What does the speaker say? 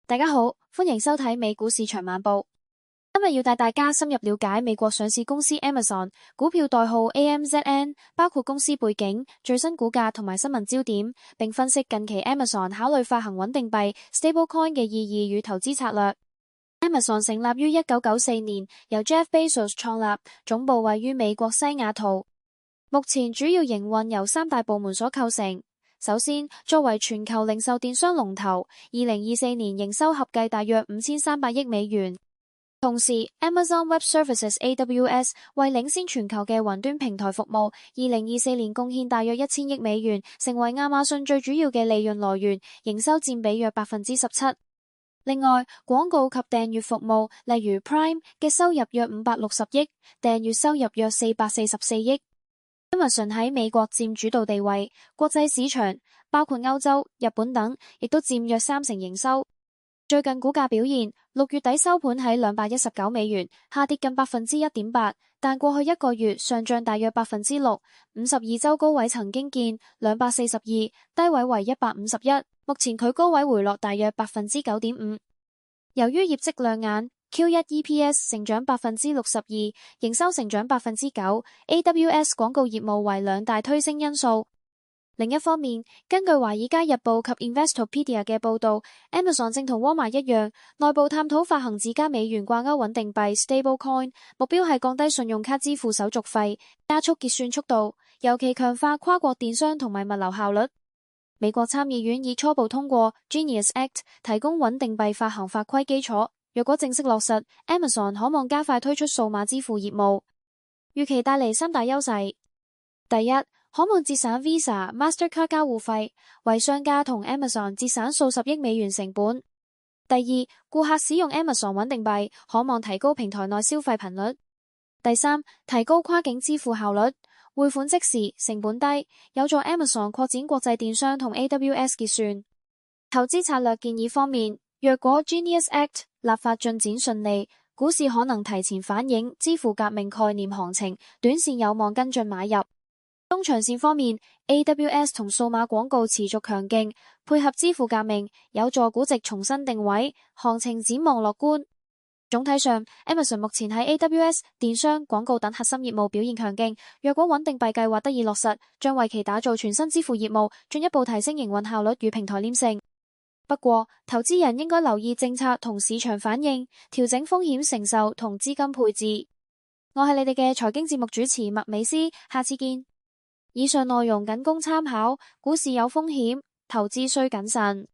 大家好，歡迎收睇美股市場晚報。今日要帶大家深入了解美國上市公司 Amazon 股票代號 AMZN， 包括公司背景、最新股價同埋新聞焦點，並分析近期 Amazon 考慮發行穩定幣 Stablecoin 嘅意義與投資策略。Amazon 成立於1994年，由 Jeff Bezos 創立，總部位於美國西雅圖。目前主要營運由三大部門所構成。首先，作為全球零售電商龍頭，2024年營收合計大約5300億美元。同時 ，Amazon Web Services AWS 為領先全球嘅雲端平台服務，2024年貢獻大約1000億美元，成為亞馬遜最主要嘅利潤來源，營收佔比約17%。另外，廣告及訂閱服務，例如 Prime 嘅收入約560億，訂閱收入約444億。Amazon 喺美國佔主導地位，國際市場包括歐洲、日本等，亦都佔約30%營收。最近股價表現，6月底收盤喺219美元，下跌近1.8%，但過去一個月上漲大約6%。52周高位曾經見242，低位為151，目前距高位回落大約9.5%。由於業績亮眼，Q1 EPS 成長62%，營收成長9%，AWS 廣告業務為兩大推升因素。另一方面，根據華爾街日報及 Investopedia 嘅報道，Amazon 正同沃爾瑪一樣，內部探討發行自家美元掛鈎穩定幣 Stablecoin， 目標係降低信用卡支付手續費，加速結算速度，尤其強化跨國電商同埋物流效率。美國參議院已初步通過 Genius Act， 提供穩定幣發行法規基礎。若果正式落實， Amazon 可望加快推出數碼支付業務，預期帶嚟三大優勢。第一，可望節省 Visa、Mastercard 交互費，為商家同 Amazon 節省數十億美元成本。第二，顧客使用 Amazon 穩定幣，可望提高平台內消費頻率。第三，提高跨境支付效率，匯款即時，成本低，有助 Amazon 擴展國際電商同 AWS 結算。投資策略建議方面，若果 Genius Act 立法進展順利，股市可能提前反映支付革命概念行情，短線有望跟進買入。中長線方面 ，AWS 同數碼廣告持續強勁，配合支付革命，有助估值重新定位，行情展望樂觀。總體上 ，Amazon 目前喺 AWS、電商、廣告等核心業務表現強勁，若果穩定幣計劃得以落實，將為其打造全新支付業務，進一步提升營運效率與平台黏性。不過，投資人應該留意政策同市場反應，調整風險承受同資金配置。我係你哋嘅財經節目主持麥美斯，下次見。以上內容僅供參考，股市有風險，投資需謹慎。